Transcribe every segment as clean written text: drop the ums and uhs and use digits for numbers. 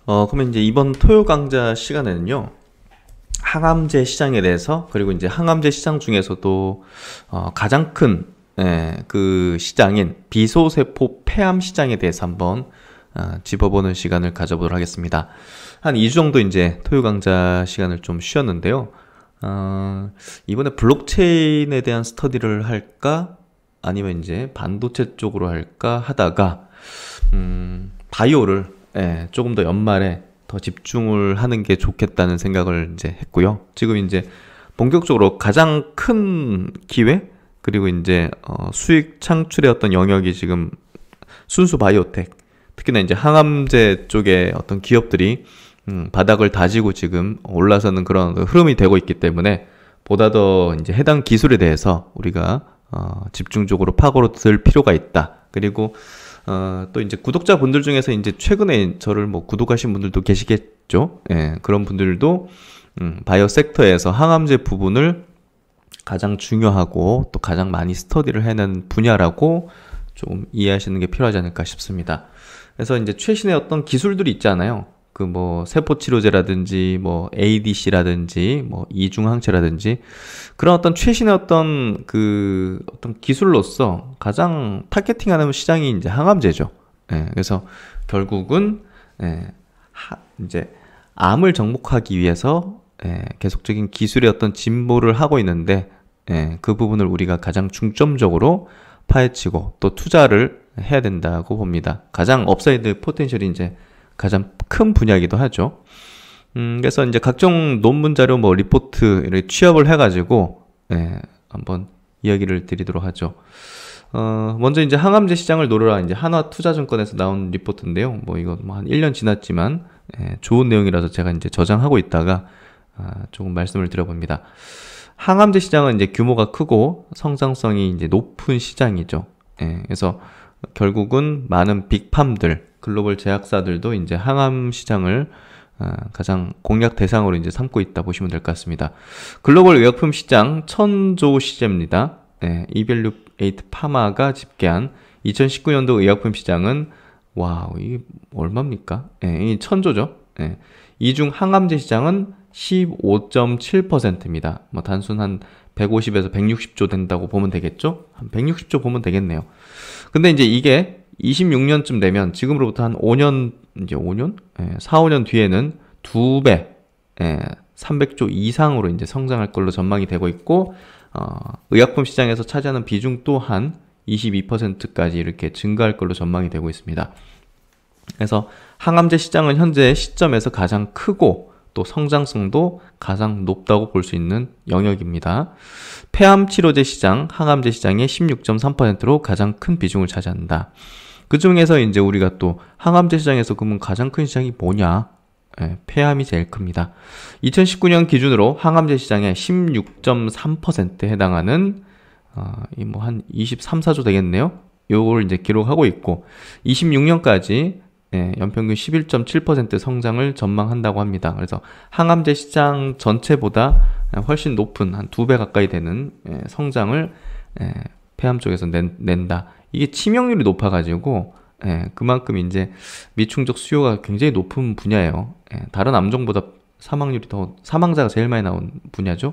그러면 이제 이번 토요 강좌 시간에는요, 항암제 시장에 대해서, 그리고 이제 항암제 시장 중에서도 가장 큰 그 시장인 비소세포 폐암 시장에 대해서 한번 짚어보는 시간을 가져보도록 하겠습니다. 한 2주 정도 이제 토요 강좌 시간을 좀 쉬었는데요. 이번에 블록체인에 대한 스터디를 할까? 아니면 이제 반도체 쪽으로 할까 하다가 바이오를 조금 더 연말에 더 집중을 하는 게 좋겠다는 생각을 이제 했고요. 지금 이제 본격적으로 가장 큰 기회 그리고 이제 수익 창출의 어떤 영역이 지금 순수 바이오텍, 특히나 이제 항암제 쪽의 어떤 기업들이 바닥을 다지고 지금 올라서는 그런 흐름이 되고 있기 때문에 보다 더 이제 해당 기술에 대해서 우리가 집중적으로 파고들 필요가 있다. 그리고 또 이제 구독자분들 중에서 이제 최근에 저를 뭐 구독하신 분들도 계시겠죠. 예, 그런 분들도 바이오 섹터에서 항암제 부분을 가장 중요하고 또 가장 많이 스터디를 해낸 분야라고 좀 이해하시는 게 필요하지 않을까 싶습니다. 그래서 이제 최신의 어떤 기술들이 있잖아요. 그 뭐 세포치료제라든지 뭐 ADC라든지 뭐 이중항체라든지 그런 어떤 최신의 어떤 어떤 기술로서 가장 타겟팅하는 시장이 이제 항암제죠. 그래서 결국은 이제 암을 정복하기 위해서 계속적인 기술의 어떤 진보를 하고 있는데 그 부분을 우리가 가장 중점적으로 파헤치고 또 투자를 해야 된다고 봅니다. 가장 업사이드 포텐셜이 이제 가장 큰 분야이기도 하죠. 그래서 이제 각종 논문 자료 뭐 리포트를 취합을 해가지고 한번 이야기를 드리도록 하죠. 먼저 이제 항암제 시장을 노려라 이제 한화투자증권에서 나온 리포트인데요. 뭐 이거 뭐 한 1년 지났지만 좋은 내용이라서 제가 이제 저장하고 있다가 조금 말씀을 드려봅니다. 항암제 시장은 이제 규모가 크고 성장성이 이제 높은 시장이죠. 그래서 결국은 많은 빅팜들, 글로벌 제약사들도 이제 항암 시장을 가장 공략 대상으로 이제 삼고 있다 보시면 될 것 같습니다. 글로벌 의약품 시장 1000조 시제입니다. 이밸류에이트 파마가 집계한 2019년도 의약품 시장은 와우, 이게 얼마입니까? 이 1000조죠. 이 중 항암제 시장은 15.7%입니다. 뭐 단순 한 150에서 160조 된다고 보면 되겠죠? 한 160조 보면 되겠네요. 근데 이제 이게 26년쯤 되면 지금으로부터 한 5년, 이제 5년? 4, 5년 뒤에는 2배, 300조 이상으로 이제 성장할 걸로 전망이 되고 있고, 의약품 시장에서 차지하는 비중 또한 22%까지 이렇게 증가할 걸로 전망이 되고 있습니다. 그래서 항암제 시장은 현재 시점에서 가장 크고 또 성장성도 가장 높다고 볼 수 있는 영역입니다. 폐암 치료제 시장, 항암제 시장의 16.3%로 가장 큰 비중을 차지한다. 그 중에서 이제 우리가 또 항암제 시장에서 그러면 가장 큰 시장이 뭐냐? 폐암이 제일 큽니다. 2019년 기준으로 항암제 시장의 16.3%에 해당하는 뭐 한 23, 4조 되겠네요. 요걸 이제 기록하고 있고 26년까지 연평균 11.7% 성장을 전망한다고 합니다. 그래서 항암제 시장 전체보다 훨씬 높은 한 2배 가까이 되는 성장을 폐암 쪽에서 낸다. 이게 치명률이 높아가지고 그만큼 이제 미충족 수요가 굉장히 높은 분야예요. 다른 암종보다 사망자가 제일 많이 나온 분야죠.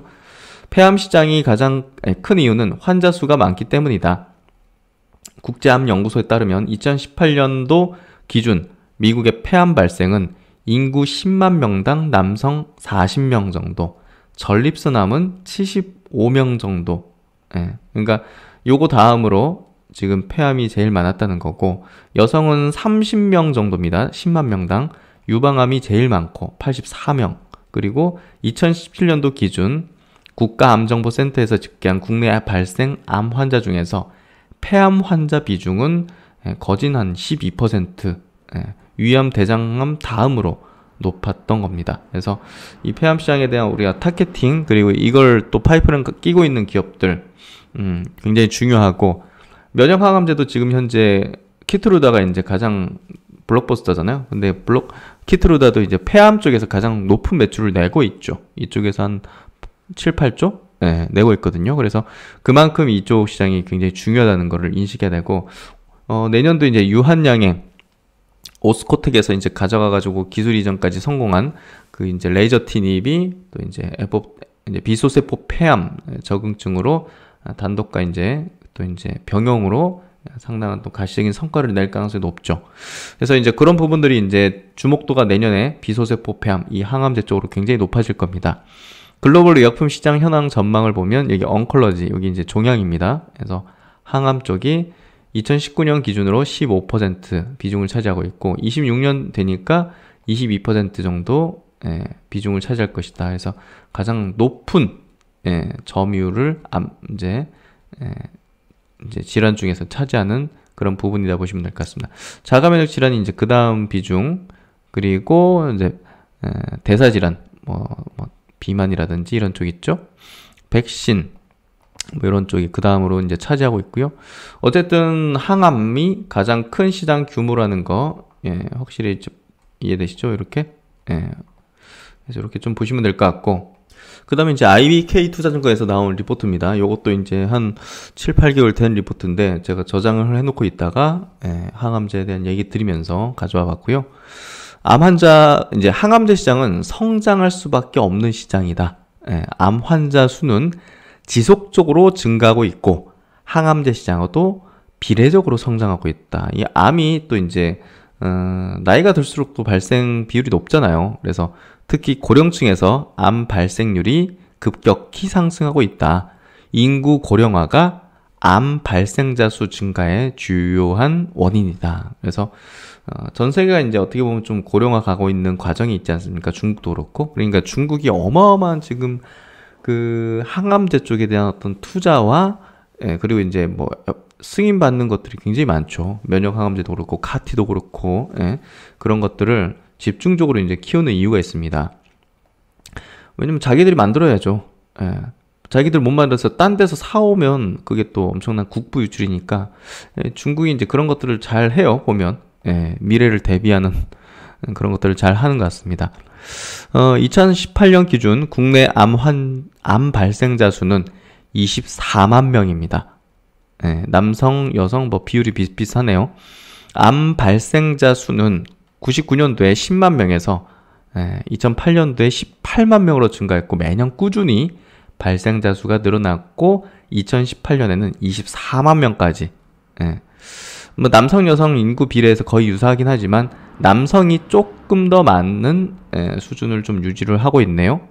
폐암 시장이 가장 큰 이유는 환자 수가 많기 때문이다. 국제암연구소에 따르면 2018년도 기준 미국의 폐암 발생은 인구 10만 명당 남성 40명 정도, 전립선암은 75명 정도. 그러니까 요거 다음으로 지금 폐암이 제일 많았다는 거고, 여성은 30명 정도입니다. 10만 명당. 유방암이 제일 많고 84명. 그리고 2017년도 기준 국가암정보센터에서 집계한 국내 발생 암 환자 중에서 폐암 환자 비중은 거진 한 12%, 위암, 대장암 다음으로 높았던 겁니다. 그래서 이 폐암 시장에 대한 우리가 타겟팅, 그리고 이걸 또 파이프라인 끼고 있는 기업들 굉장히 중요하고, 면역항암제도 지금 현재 키트루다가 이제 가장 블록버스터잖아요. 근데 키트루다도 이제 폐암 쪽에서 가장 높은 매출을 내고 있죠. 이쪽에서 한 7, 8조? 내고 있거든요. 그래서 그만큼 이쪽 시장이 굉장히 중요하다는 것을 인식해야 되고, 내년도 이제 유한양행 오스코텍에서 이제 가져가가지고 기술 이전까지 성공한 그 이제 레이저 티닙이 또 이제 비소세포 폐암 적응증으로 단독과 이제 또 이제 병용으로 상당한 또 가시적인 성과를 낼 가능성이 높죠. 그래서 이제 그런 부분들이 이제 주목도가 내년에 비소세포 폐암, 이 항암제 쪽으로 굉장히 높아질 겁니다. 글로벌 의약품 시장 현황 전망을 보면 여기 oncology, 여기 이제 종양입니다. 그래서 항암 쪽이 2019년 기준으로 15% 비중을 차지하고 있고 26년 되니까 22% 정도 비중을 차지할 것이다. 그래서 가장 높은 점유율을 이제 질환 중에서 차지하는 그런 부분이다 보시면 될 것 같습니다. 자가면역 질환이 이제 그 다음 비중, 그리고 이제 대사 질환, 비만이라든지 이런 쪽 있죠. 백신, 이런 쪽이 그 다음으로 이제 차지하고 있고요. 어쨌든 항암이 가장 큰 시장 규모라는 거, 확실히 좀 이해되시죠? 이렇게, 그래서 이렇게 좀 보시면 될 것 같고, 그 다음에 이제 IBK 투자증권에서 나온 리포트입니다. 요것도 이제 한 7, 8개월 된 리포트인데 제가 저장을 해놓고 있다가 항암제에 대한 얘기 드리면서 가져와 봤고요. 이제 항암제 시장은 성장할 수밖에 없는 시장이다. 암 환자 수는 지속적으로 증가하고 있고 항암제 시장도 비례적으로 성장하고 있다. 이 암이 또 이제 나이가 들수록 또 발생 비율이 높잖아요. 그래서 특히 고령층에서 암 발생률이 급격히 상승하고 있다. 인구 고령화가 암 발생자 수 증가의 주요한 원인이다. 그래서 전 세계가 이제 어떻게 보면 좀 고령화 가고 있는 과정이 있지 않습니까? 중국도 그렇고. 그러니까 중국이 어마어마한 지금 그 항암제 쪽에 대한 어떤 투자와 그리고 이제 뭐 승인 받는 것들이 굉장히 많죠. 면역 항암제도 그렇고 카티도 그렇고 그런 것들을 집중적으로 이제 키우는 이유가 있습니다. 왜냐면 자기들이 만들어야죠. 자기들 못 만들어서 딴 데서 사오면 그게 또 엄청난 국부 유출이니까 중국이 이제 그런 것들을 잘 해요. 보면 미래를 대비하는 그런 것들을 잘 하는 것 같습니다. 2018년 기준 국내 암 발생자 수는 24만 명입니다. 남성, 여성 뭐 비율이 비슷비슷하네요. 암 발생자 수는 99년도에 10만 명에서 2008년도에 18만 명으로 증가했고 매년 꾸준히 발생자 수가 늘어났고 2018년에는 24만 명까지. 뭐 남성, 여성 인구 비례에서 거의 유사하긴 하지만 남성이 조금 더 많은 수준을 좀 유지를 하고 있네요.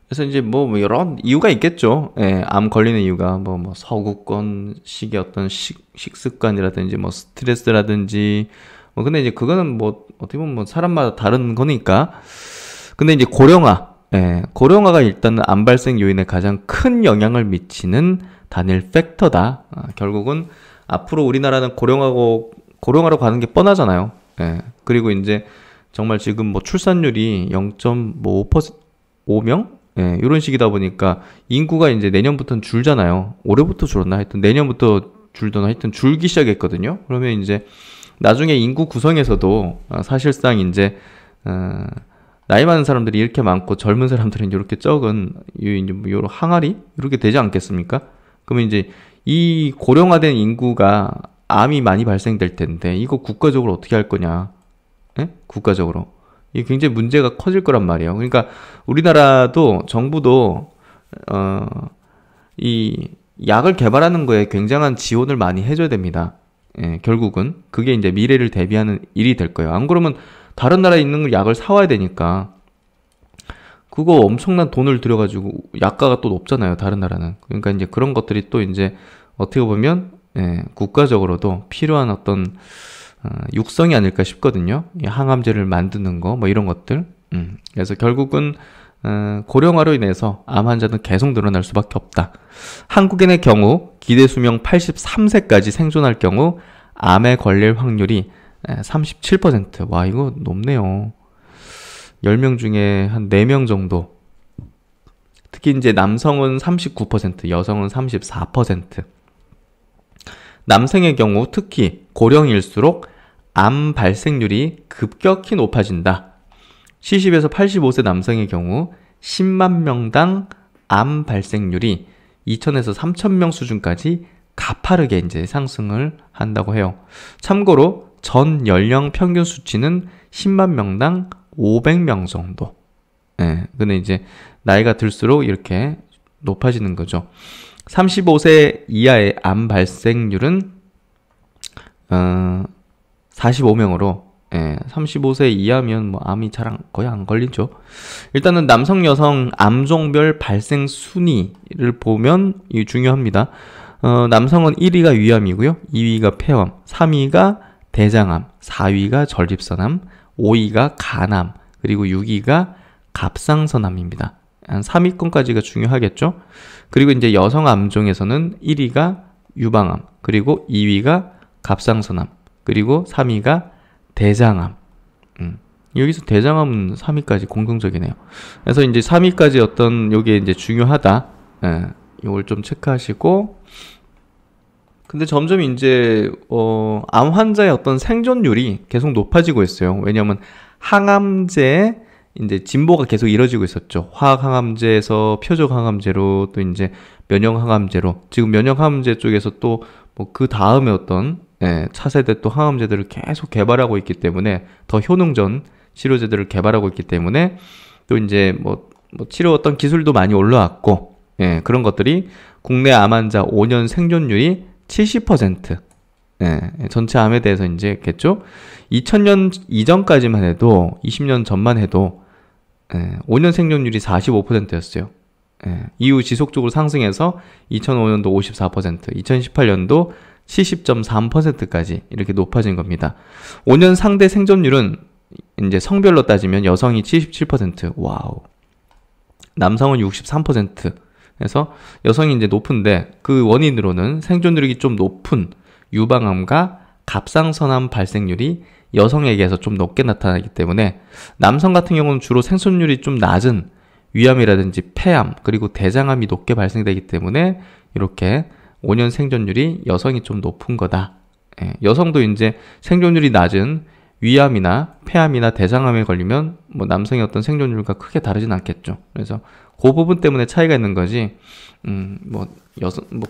그래서 이제 뭐 여러 이유가 있겠죠. 암 걸리는 이유가 뭐 서구권식의 어떤 식습관이라든지 뭐 스트레스라든지 뭐 근데 이제 그거는 뭐 어떻게 보면 뭐 사람마다 다른 거니까. 근데 이제 고령화가 일단은 암 발생 요인에 가장 큰 영향을 미치는 단일 팩터다. 결국은 앞으로 우리나라는 고령화로 가는 게 뻔하잖아요. 그리고 이제 정말 지금 뭐 출산율이 0.5명? 이런 식이다 보니까 인구가 이제 내년부터는 줄잖아요. 올해부터 줄었나? 하여튼 내년부터 줄더나 하여튼 줄기 시작했거든요. 그러면 이제 나중에 인구 구성에서도 사실상 이제 나이 많은 사람들이 이렇게 많고 젊은 사람들은 이렇게 적은 요런 항아리 이렇게 되지 않겠습니까? 그러면 이제 이 고령화된 인구가 암이 많이 발생될 텐데 이거 국가적으로 어떻게 할 거냐? 국가적으로 이게 굉장히 문제가 커질 거란 말이에요. 그러니까 우리나라도 정부도 이 약을 개발하는 거에 굉장한 지원을 많이 해줘야 됩니다. 결국은 그게 이제 미래를 대비하는 일이 될 거예요. 안 그러면 다른 나라에 있는 약을 사와야 되니까 그거 엄청난 돈을 들여가지고 약가가 또 높잖아요. 다른 나라는. 그러니까 이제 그런 것들이 또 이제 어떻게 보면 국가적으로도 필요한 어떤 육성이 아닐까 싶거든요. 이 항암제를 만드는 거 뭐 이런 것들. 그래서 결국은 고령화로 인해서 암 환자는 계속 늘어날 수밖에 없다. 한국인의 경우 기대 수명 83세까지 생존할 경우 암에 걸릴 확률이 37%. 와, 이거 높네요. 10명 중에 한 4명 정도. 특히 이제 남성은 39%, 여성은 34%. 남성의 경우 특히 고령일수록 암 발생률이 급격히 높아진다. 70에서 85세 남성의 경우 10만 명당 암 발생률이 2,000에서 3,000명 수준까지 가파르게 이제 상승을 한다고 해요. 참고로 전 연령 평균 수치는 10만 명당 500명 정도. 예, 근데 이제 나이가 들수록 이렇게 높아지는 거죠. 35세 이하의 암 발생률은 45명으로, 예, 35세 이하면 뭐 암이 거의 안 걸리죠. 일단은 남성 여성 암종별 발생 순위를 보면 이게 중요합니다. 남성은 1위가 위암이고요, 2위가 폐암, 3위가 대장암, 4위가 전립선암, 5위가 간암, 그리고 6위가 갑상선암입니다. 한 3위권까지가 중요하겠죠. 그리고 이제 여성 암종에서는 1위가 유방암, 그리고 2위가 갑상선암, 그리고 3위가 대장암. 여기서 대장암은 3위까지 공통적이네요. 그래서 이제 3위까지 어떤 요게 이제 중요하다. 예, 요걸 좀 체크하시고. 근데 점점 이제 암 환자의 어떤 생존율이 계속 높아지고 있어요. 왜냐하면 항암제의 이제 진보가 계속 이뤄지고 있었죠. 화학 항암제에서 표적 항암제로 또 이제 면역 항암제로, 지금 면역 항암제 쪽에서 또 뭐 그 다음에 어떤 차세대 또 항암제들을 계속 개발하고 있기 때문에, 더 효능전 치료제들을 개발하고 있기 때문에 또 이제 뭐 치료 어떤 기술도 많이 올라왔고, 그런 것들이 국내 암 환자 5년 생존율이 70%. 전체 암에 대해서 이제 했겠죠. 2000년 이전까지만 해도, 20년 전만 해도 5년 생존율이 45%였어요. 이후 지속적으로 상승해서 2005년도 54%, 2018년도 70.3%까지 이렇게 높아진 겁니다. 5년 상대 생존율은 이제 성별로 따지면 여성이 77%, 와우. 남성은 63%. 그래서 여성이 이제 높은데, 그 원인으로는 생존율이 좀 높은 유방암과 갑상선암 발생률이 여성에게서 좀 높게 나타나기 때문에, 남성 같은 경우는 주로 생존율이 좀 낮은 위암이라든지 폐암, 그리고 대장암이 높게 발생되기 때문에 이렇게 5년 생존율이 여성이 좀 높은 거다. 여성도 이제 생존율이 낮은 위암이나 폐암이나 대장암에 걸리면 뭐 남성의 어떤 생존율과 크게 다르진 않겠죠. 그래서 그 부분 때문에 차이가 있는 거지, 뭐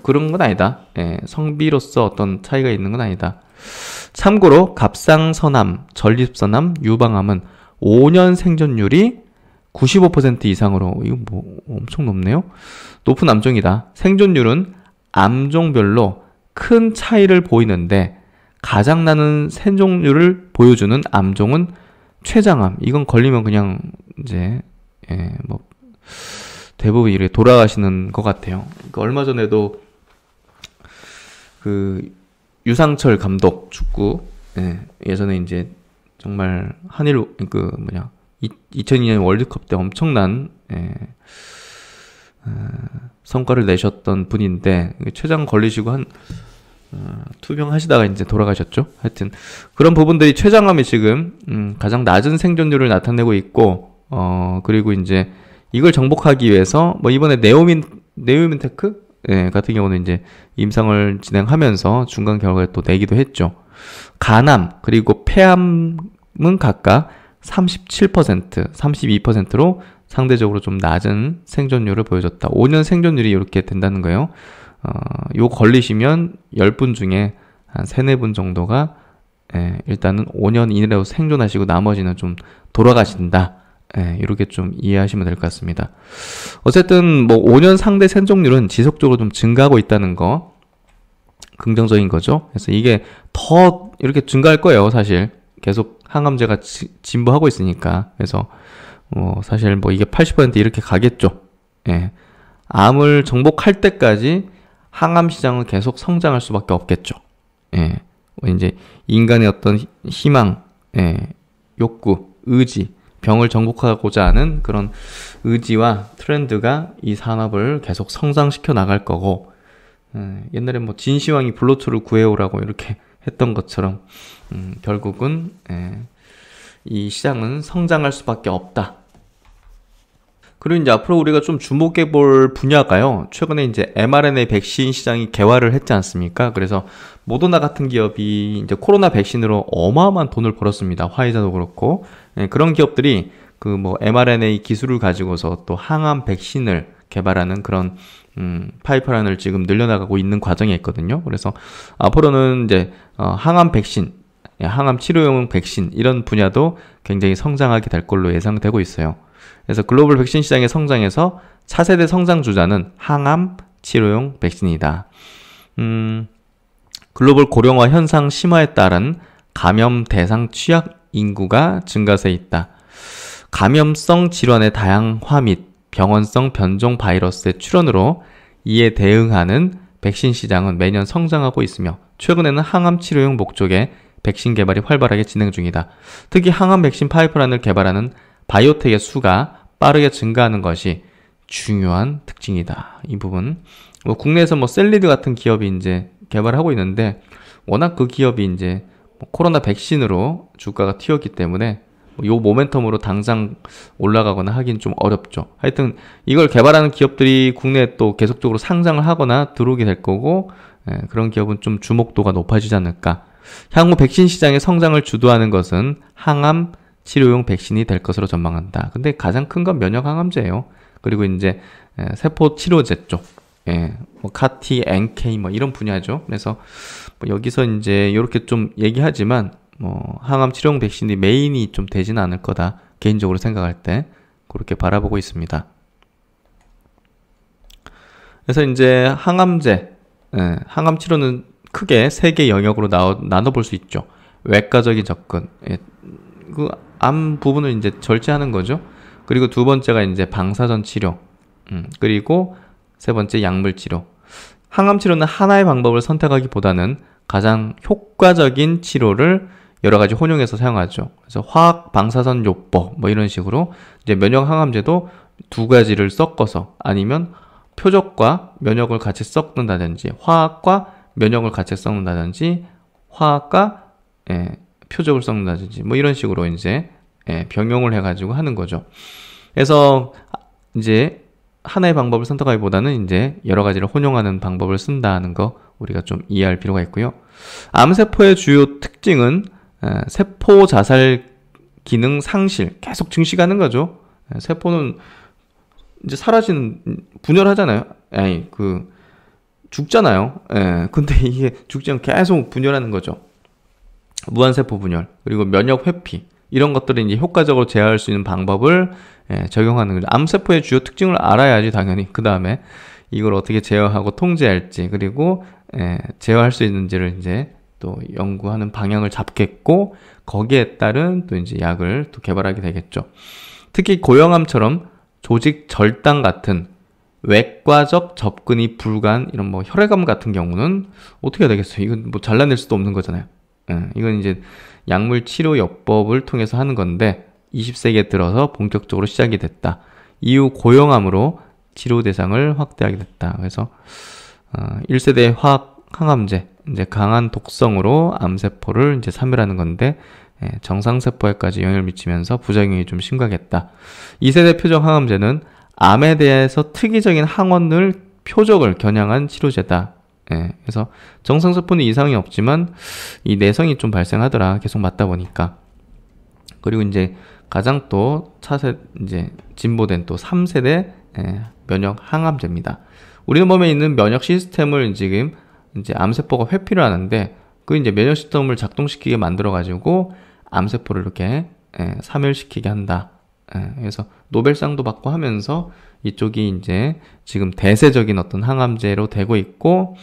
그런 건 아니다. 성비로서 어떤 차이가 있는 건 아니다. 참고로 갑상선암, 전립선암, 유방암은 5년 생존율이 95% 이상으로, 이거 뭐 엄청 높네요. 높은 암종이다. 생존율은 암종별로 큰 차이를 보이는데 가장 많은 생존율을 보여주는 암종은 췌장암. 이건 걸리면 그냥 이제 뭐 대부분 이렇게 돌아가시는 것 같아요. 그러니까 얼마 전에도 그 유상철 감독 축구, 예전에 이제 정말 2002년 월드컵 때 엄청난 성과를 내셨던 분인데, 췌장 걸리시고 투병하시다가 이제 돌아가셨죠. 하여튼 그런 부분들이 췌장암이 지금 가장 낮은 생존율을 나타내고 있고, 그리고 이제 이걸 정복하기 위해서 뭐 이번에 네오민테크 같은 경우는 이제 임상을 진행하면서 중간 결과를 또 내기도 했죠. 간암 그리고 폐암은 각각 37%, 32%로 상대적으로 좀 낮은 생존율을 보여줬다. 5년 생존율이 이렇게 된다는 거예요. 요 걸리시면 10분 중에 한 3, 4분 정도가 일단은 5년 이내로 생존하시고 나머지는 좀 돌아가신다. 이렇게 좀 이해하시면 될 것 같습니다. 어쨌든 뭐 5년 상대 생존율은 지속적으로 좀 증가하고 있다는 거, 긍정적인 거죠. 그래서 이게 더 이렇게 증가할 거예요, 사실. 계속 항암제가 진보하고 있으니까. 그래서 사실 뭐 이게 80% 이렇게 가겠죠. 암을 정복할 때까지 항암 시장은 계속 성장할 수밖에 없겠죠. 이제 인간의 어떤 희망, 욕구, 의지, 병을 정복하고자 하는 그런 의지와 트렌드가 이 산업을 계속 성장시켜 나갈 거고, 옛날에 뭐 진시황이 불로초를 구해오라고 이렇게 했던 것처럼 결국은 이 시장은 성장할 수밖에 없다. 그리고 이제 앞으로 우리가 좀 주목해 볼 분야가요, 최근에 이제 mRNA 백신 시장이 개화를 했지 않습니까? 그래서 모더나 같은 기업이 이제 코로나 백신으로 어마어마한 돈을 벌었습니다. 화이자도 그렇고. 그런 기업들이 그 뭐 mRNA 기술을 가지고서 또 항암 백신을 개발하는 그런 파이프라인을 지금 늘려나가고 있는 과정에 있거든요. 그래서 앞으로는 이제 항암 백신, 항암 치료용 백신 이런 분야도 굉장히 성장하게 될 걸로 예상되고 있어요. 그래서 글로벌 백신 시장의 성장에서 차세대 성장 주자는 항암 치료용 백신이다. 글로벌 고령화 현상 심화에 따른 감염 대상 취약 인구가 증가세 있다. 감염성 질환의 다양화 및 병원성 변종 바이러스의 출현으로 이에 대응하는 백신 시장은 매년 성장하고 있으며 최근에는 항암 치료용 목적의 백신 개발이 활발하게 진행 중이다. 특히 항암 백신 파이프라인을 개발하는 바이오텍의 수가 빠르게 증가하는 것이 중요한 특징이다. 이 부분. 국내에서 셀리드 같은 기업이 이제 개발하고 있는데 워낙 그 기업이 이제 코로나 백신으로 주가가 튀었기 때문에 요 모멘텀으로 당장 올라가거나 하긴 좀 어렵죠. 하여튼 이걸 개발하는 기업들이 국내에 또 계속적으로 상장을 하거나 들어오게 될 거고, 그런 기업은 좀 주목도가 높아지지 않을까. 향후 백신 시장의 성장을 주도하는 것은 항암 치료용 백신이 될 것으로 전망한다. 근데 가장 큰 건 면역 항암제예요. 그리고 이제 세포 치료제 쪽, 카티, NK 이런 분야죠. 그래서 여기서 이제 이렇게 좀 얘기하지만 항암 치료용 백신이 메인이 좀 되지는 않을 거다. 개인적으로 생각할 때 그렇게 바라보고 있습니다. 그래서 이제 항암제, 항암 치료는 크게 세 개 영역으로 나눠볼 수 있죠. 외과적인 접근, 그 암 부분을 이제 절제하는 거죠. 그리고 두 번째가 이제 방사선 치료, 그리고 세 번째 약물 치료. 항암 치료는 하나의 방법을 선택하기보다는 가장 효과적인 치료를 여러 가지 혼용해서 사용하죠. 그래서 화학 방사선 요법 이런 식으로 이제 면역 항암제도 두 가지를 섞어서 아니면 표적과 면역을 같이 섞는다든지 화학과 면역을 같이 섞는다든지 화학과 표적을 섞는다든지 이런 식으로 이제 병용을 해가지고 하는 거죠. 그래서 이제 하나의 방법을 선택하기보다는 이제 여러 가지를 혼용하는 방법을 쓴다는 거 우리가 좀 이해할 필요가 있고요. 암세포의 주요 특징은 세포 자살 기능 상실 계속 증식하는 거죠. 세포는 이제 사라지는 분열하잖아요. 죽잖아요. 근데 이게 죽지 않고 계속 분열하는 거죠. 무한세포 분열, 그리고 면역 회피 이런 것들을 이제 효과적으로 제어할 수 있는 방법을 적용하는 거죠. 암세포의 주요 특징을 알아야지 당연히 그 다음에 이걸 어떻게 제어하고 통제할지 그리고 제어할 수 있는지를 이제 또 연구하는 방향을 잡겠고 거기에 따른 또 이제 약을 또 개발하게 되겠죠. 특히 고형암처럼 조직 절단 같은 외과적 접근이 불가한 이런 혈액암 같은 경우는 어떻게 해야 되겠어요? 이건 잘라낼 수도 없는 거잖아요. 이건 이제 약물 치료 요법을 통해서 하는 건데 20세기에 들어서 본격적으로 시작이 됐다. 이후 고형암으로 치료 대상을 확대하게 됐다. 그래서 1세대 화학 항암제, 이제 강한 독성으로 암세포를 이제 사멸하는 건데 정상세포에까지 영향을 미치면서 부작용이 좀 심각했다. 2세대 표적 항암제는 암에 대해서 특이적인 항원을 표적을 겨냥한 치료제다. 그래서 정상세포는 이상이 없지만 이 내성이 좀 발생하더라. 계속 맞다 보니까. 그리고 이제 가장 또 이제 진보된 또 3세대 면역 항암제입니다. 우리 몸에 있는 면역 시스템을 지금 이제 암세포가 회피를 하는데 그 이제 면역 시스템을 작동시키게 만들어 가지고 암세포를 이렇게 사멸시키게 한다. 그래서 노벨상도 받고 하면서 이쪽이 이제 지금 대세적인 어떤 항암제로 되고 있고,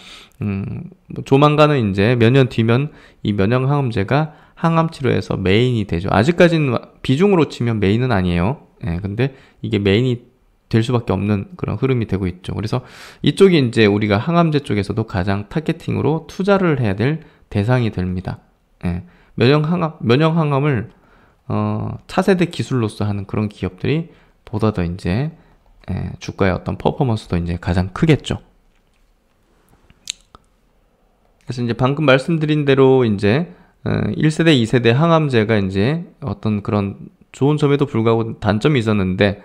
조만간은 이제 몇 년 뒤면 이 면역 항암제가 항암 치료에서 메인이 되죠. 아직까지는 비중으로 치면 메인은 아니에요. 근데 이게 메인이 될 수밖에 없는 그런 흐름이 되고 있죠. 그래서 이쪽이 이제 우리가 항암제 쪽에서도 가장 타겟팅으로 투자를 해야 될 대상이 됩니다. 면역 항암을 차세대 기술로서 하는 그런 기업들이 보다 더 이제 주가의 어떤 퍼포먼스도 이제 가장 크겠죠. 그래서 이제 방금 말씀드린 대로 이제 1세대, 2세대 항암제가 이제 어떤 그런 좋은 점에도 불구하고 단점이 있었는데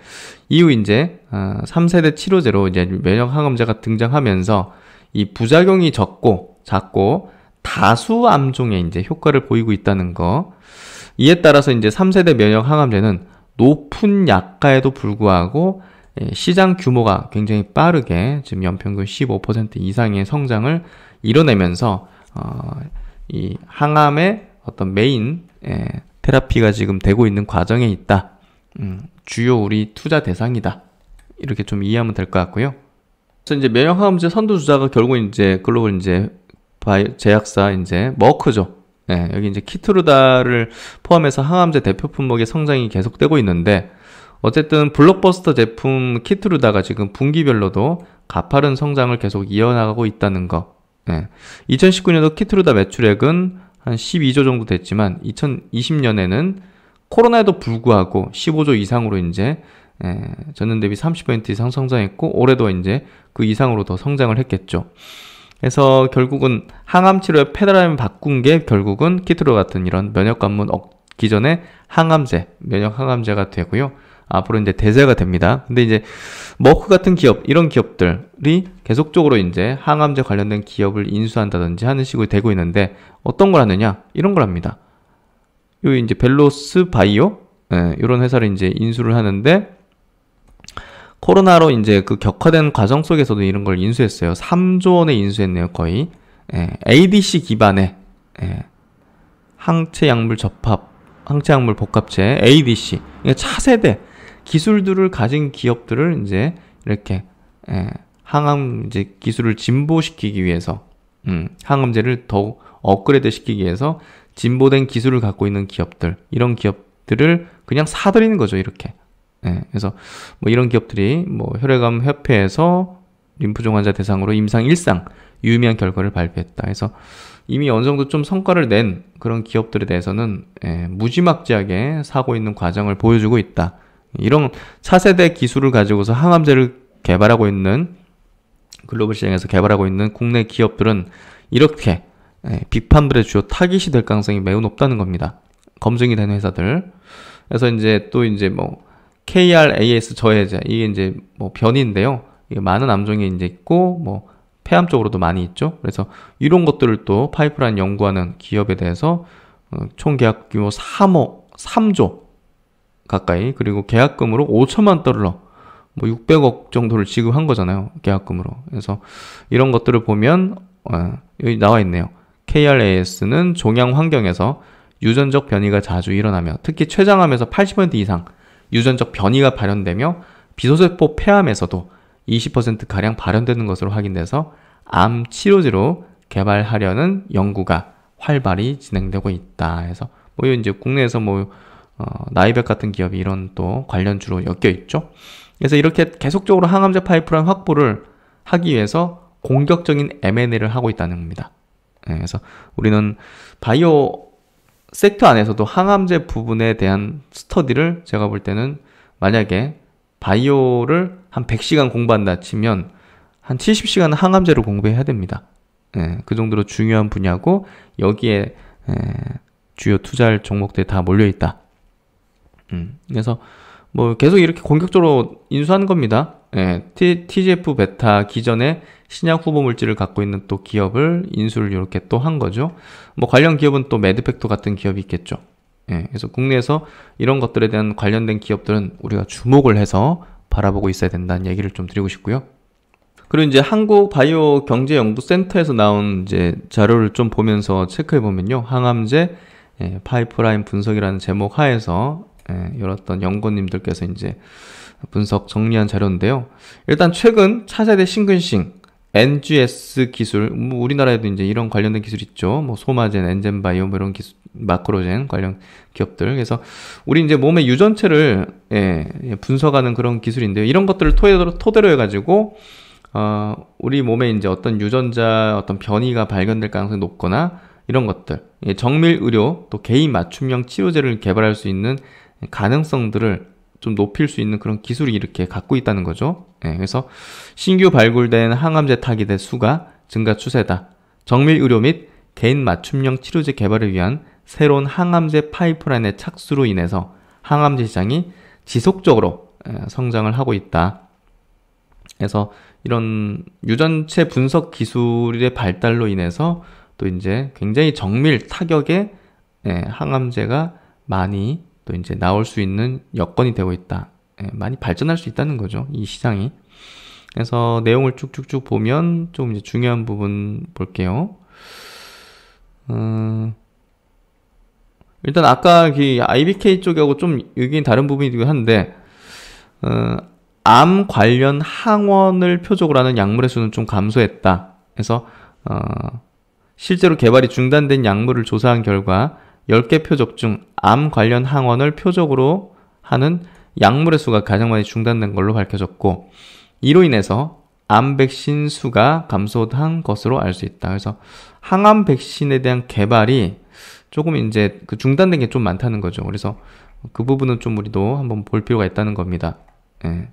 이후 이제 3세대 치료제로 이제 면역 항암제가 등장하면서 이 부작용이 작고 다수 암종에 이제 효과를 보이고 있다는 거. 이에 따라서 이제 3세대 면역 항암제는 높은 약가에도 불구하고 시장 규모가 굉장히 빠르게 지금 연평균 15% 이상의 성장을 이뤄내면서 이 항암의 어떤 메인 테라피가 지금 되고 있는 과정에 있다. 주요 우리 투자 대상이다. 이렇게 좀 이해하면 될 것 같고요. 그래서 이제 면역항암제 선두주자가 결국 이제 글로벌 이제 제약사 이제 머크죠. 여기 이제 키트루다를 포함해서 항암제 대표 품목의 성장이 계속되고 있는데, 어쨌든 블록버스터 제품 키트루다가 지금 분기별로도 가파른 성장을 계속 이어나가고 있다는 거. 2019년도 키트루다 매출액은 한 12조 정도 됐지만 2020년에는 코로나에도 불구하고 15조 이상으로 이제 전년 대비 30% 이상 성장했고, 올해도 이제 그 이상으로 더 성장을 했겠죠. 그래서 결국은 항암 치료의 패러다임을 바꾼 게 결국은 키트루 같은 이런 면역 관문 기존의 항암제, 면역 항암제가 되고요. 앞으로 이제 대세가 됩니다. 근데 이제 머크 같은 기업, 이런 기업들이 계속적으로 이제 항암제 관련된 기업을 인수한다든지 하는 식으로 되고 있는데, 어떤 걸 하느냐? 이런 걸 합니다. 요 이제 벨로스 바이오, 이런 회사를 이제 인수를 하는데, 코로나로 이제 그 격화된 과정 속에서도 이런 걸 인수했어요. 3조 원에 인수했네요, 거의. ADC 기반의 항체약물 복합체 ADC, 그러니까 차세대 기술들을 가진 기업들을 이제 이렇게 항암 이제 기술을 진보시키기 위해서, 항암제를 더욱 업그레이드 시키기 위해서 진보된 기술을 갖고 있는 기업들, 이런 기업들을 그냥 사들이는 거죠, 이렇게. 그래서 뭐 이런 기업들이 뭐 혈액암 협회에서 림프종 환자 대상으로 임상 1상 유의미한 결과를 발표했다. 그래서 이미 어느 정도 좀 성과를 낸 그런 기업들에 대해서는 무지막지하게 사고 있는 과정을 보여주고 있다. 이런 차세대 기술을 가지고서 항암제를 개발하고 있는, 글로벌 시장에서 개발하고 있는 국내 기업들은 이렇게 빅팜들의 주요 타깃이 될 가능성이 매우 높다는 겁니다. 검증이 된 회사들. 그래서 이제 또 이제 뭐 KRAS 저해제, 이게 이제 뭐 변이인데요. 이게 많은 암종이 이제 있고 뭐 폐암 쪽으로도 많이 있죠. 그래서 이런 것들을 또 파이프라인 연구하는 기업에 대해서 총 계약 규모 3조 가까이, 그리고 계약금으로 5천만 달러, 뭐 600억 정도를 지급한 거잖아요, 계약금으로. 그래서 이런 것들을 보면 여기 나와 있네요. KRAS는 종양 환경에서 유전적 변이가 자주 일어나며, 특히 췌장암에서 80% 이상 유전적 변이가 발현되며 비소세포 폐암에서도 20%가량 발현되는 것으로 확인돼서 암 치료제로 개발하려는 연구가 활발히 진행되고 있다. 그래서 뭐 이제 국내에서 뭐 나이백 같은 기업이 이런 또 관련주로 엮여 있죠. 그래서 이렇게 계속적으로 항암제 파이프라인 확보를 하기 위해서 공격적인 M&A를 하고 있다는 겁니다. 그래서 우리는 바이오 섹터 안에서도 항암제 부분에 대한 스터디를, 제가 볼 때는 만약에 바이오를 한 100시간 공부한다 치면 한 70시간은 항암제를 공부해야 됩니다. 그 정도로 중요한 분야고, 여기에 주요 투자할 종목들이 다 몰려있다. 그래서 뭐 계속 이렇게 공격적으로 인수하는 겁니다. TGF 베타 기존의 신약 후보 물질을 갖고 있는 또 기업을 인수를 이렇게 또 한 거죠. 뭐 관련 기업은 또 매드팩토 같은 기업이 있겠죠. 그래서 국내에서 이런 것들에 대한 관련된 기업들은 우리가 주목을 해서 바라보고 있어야 된다는 얘기를 좀 드리고 싶고요. 그리고 이제 한국바이오경제연구센터에서 나온 이제 자료를 좀 보면서 체크해 보면요, 항암제 파이프라인 분석이라는 제목 하에서 여러 어떤 연구원님들께서 이제 분석 정리한 자료인데요. 일단 최근 차세대 신근싱 NGS 기술, 뭐 우리나라에도 이제 이런 관련된 기술 있죠. 뭐 소마젠, 엔젠바이오, 뭐 이런 기술, 마크로젠 관련 기업들. 그래서 우리 이제 몸의 유전체를 분석하는 그런 기술인데요. 이런 것들을 토대로 해가지고 우리 몸에 이제 어떤 유전자, 어떤 변이가 발견될 가능성이 높거나 이런 것들, 정밀 의료 또 개인 맞춤형 치료제를 개발할 수 있는 가능성들을 좀 높일 수 있는 그런 기술이 이렇게 갖고 있다는 거죠. 그래서 신규 발굴된 항암제 타깃의 수가 증가 추세다. 정밀 의료 및 개인 맞춤형 치료제 개발을 위한 새로운 항암제 파이프라인의 착수로 인해서 항암제 시장이 지속적으로 성장을 하고 있다. 그래서 이런 유전체 분석 기술의 발달로 인해서 또 이제 굉장히 정밀 타격의 항암제가 많이 또 이제 나올 수 있는 여건이 되고 있다. 많이 발전할 수 있다는 거죠, 이 시장이. 그래서 내용을 쭉쭉쭉 보면 좀 이제 중요한 부분 볼게요. 일단 아까 그 IBK 쪽하고 좀 의견이 다른 부분이긴 한데, 암 관련 항원을 표적으로 하는 약물의 수는 좀 감소했다. 그래서 실제로 개발이 중단된 약물을 조사한 결과 10개 표적 중 암 관련 항원을 표적으로 하는 약물의 수가 가장 많이 중단된 걸로 밝혀졌고, 이로 인해서 암 백신 수가 감소한 것으로 알 수 있다. 그래서 항암 백신에 대한 개발이 조금 이제 그 중단된 게 좀 많다는 거죠. 그래서 그 부분은 좀 우리도 한번 볼 필요가 있다는 겁니다. 예.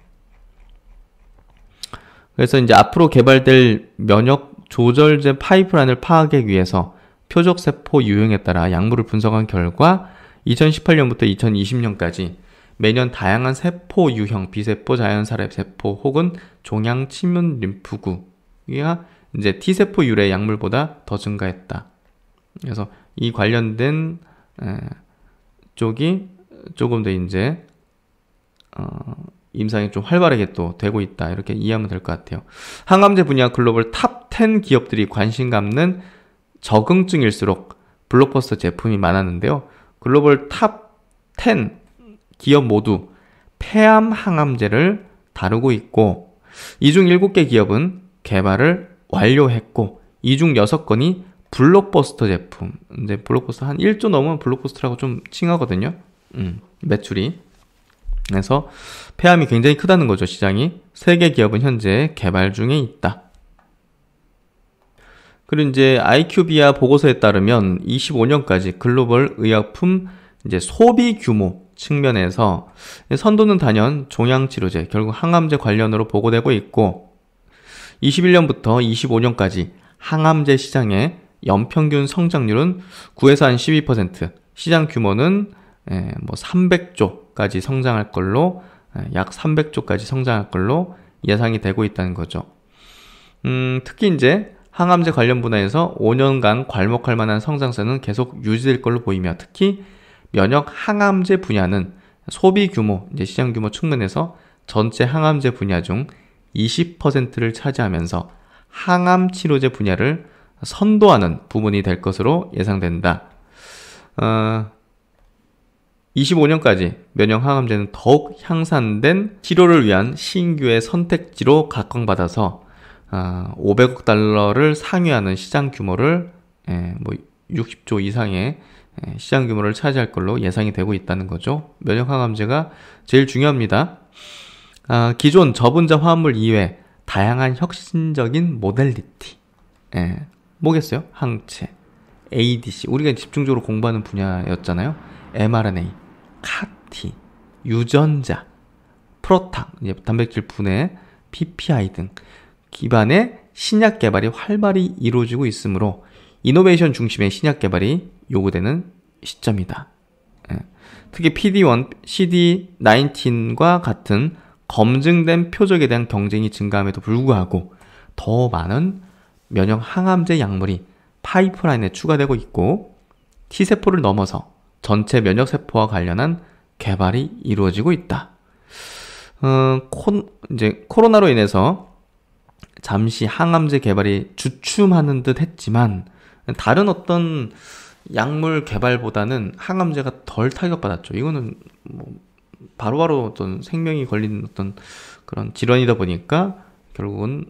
그래서 이제 앞으로 개발될 면역 조절제 파이프라인을 파악하기 위해서 표적 세포 유형에 따라 약물을 분석한 결과 2018년부터 2020년까지 매년 다양한 세포 유형, 비세포, 자연살해 세포 혹은 종양 침문 림프구가 이제 T세포 유래 약물보다 더 증가했다. 그래서 이 관련된 쪽이 조금 더 이제 임상이 좀 활발하게 또 되고 있다. 이렇게 이해하면 될 것 같아요. 항암제 분야 글로벌 탑 10 기업들이 관심 갖는 적응증일수록 블록버스터 제품이 많았는데요. 글로벌 탑 10 기업 모두 폐암 항암제를 다루고 있고, 이 중 7개 기업은 개발을 완료했고, 이 중 6건이 블록버스터 제품. 이제 블록버스터 한 1조 넘으면 블록버스터라고 좀 칭하거든요. 매출이. 그래서 폐암이 굉장히 크다는 거죠, 시장이. 3개 기업은 현재 개발 중에 있다. 그리고 이제 IQVIA 보고서에 따르면 25년까지 글로벌 의약품 이제 소비 규모 측면에서 선도는 단연 종양치료제, 결국 항암제 관련으로 보고되고 있고, 21년부터 25년까지 항암제 시장의 연평균 성장률은 9에서 한 12%, 시장 규모는 뭐 300조까지 성장할 걸로, 약 300조까지 성장할 걸로 예상이 되고 있다는 거죠. 특히 이제 항암제 관련 분야에서 5년간 괄목할 만한 성장세는 계속 유지될 걸로 보이며, 특히 면역 항암제 분야는 소비 규모, 이제 시장 규모 측면에서 전체 항암제 분야 중 20%를 차지하면서 항암 치료제 분야를 선도하는 부분이 될 것으로 예상된다. 25년까지 면역 항암제는 더욱 향상된 치료를 위한 신규의 선택지로 각광받아서 500억 달러를 상회하는 시장 규모를 뭐 60조 이상의 시장 규모를 차지할 걸로 예상이 되고 있다는 거죠. 면역 항암제가 제일 중요합니다. 기존 저분자 화합물 이외 다양한 혁신적인 모델리티. 뭐겠어요? 항체, ADC, 우리가 집중적으로 공부하는 분야였잖아요. mRNA, CAR-T, 유전자, 프로탕, 단백질 분해, PPI 등 기반의 신약 개발이 활발히 이루어지고 있으므로 이노베이션 중심의 신약 개발이 요구되는 시점이다. 특히 PD-1, CD19과 같은 검증된 표적에 대한 경쟁이 증가함에도 불구하고 더 많은 면역 항암제 약물이 파이프라인에 추가되고 있고, T세포를 넘어서 전체 면역세포와 관련한 개발이 이루어지고 있다. 이제 코로나로 인해서 잠시 항암제 개발이 주춤하는 듯 했지만, 다른 어떤 약물 개발보다는 항암제가 덜 타격받았죠. 이거는 뭐 바로바로 어떤 생명이 걸리는 어떤 그런 질환이다 보니까 결국은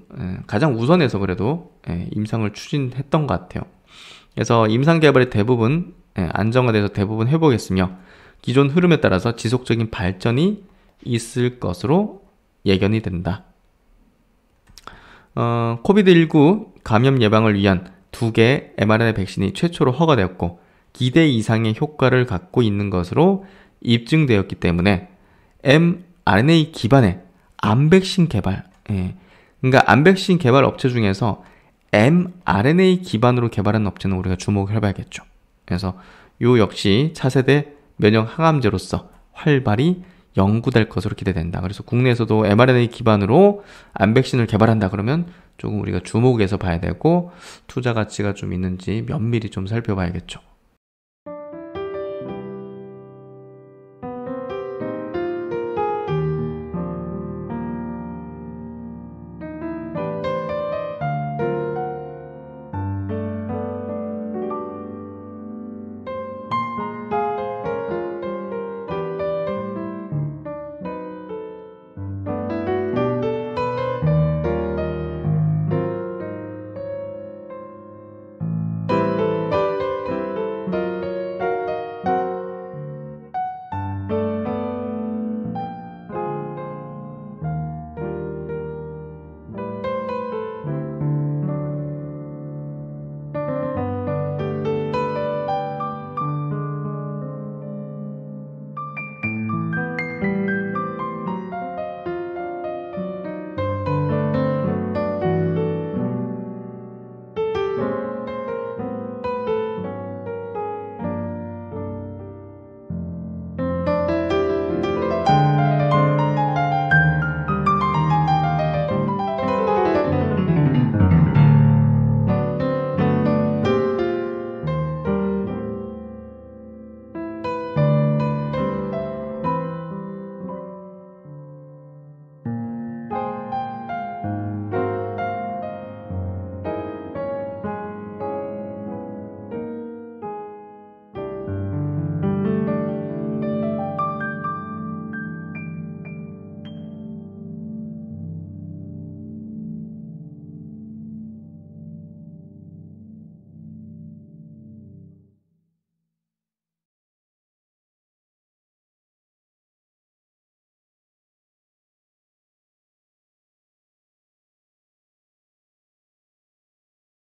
가장 우선해서 그래도 임상을 추진했던 것 같아요. 그래서 임상 개발의 대부분 안정화돼서 대부분 회복했으며, 기존 흐름에 따라서 지속적인 발전이 있을 것으로 예견이 된다. 코비드19 감염 예방을 위한 2개의 mRNA 백신이 최초로 허가되었고, 기대 이상의 효과를 갖고 있는 것으로 입증되었기 때문에 mRNA 기반의 암 백신 개발, 그러니까 암 백신 개발 업체 중에서 mRNA 기반으로 개발한 업체는 우리가 주목을 해봐야겠죠. 그래서 요 역시 차세대 면역 항암제로서 활발히 연구될 것으로 기대된다. 그래서 국내에서도 mRNA 기반으로 암 백신을 개발한다 그러면 조금 우리가 주목해서 봐야 되고, 투자 가치가 좀 있는지 면밀히 좀 살펴봐야겠죠.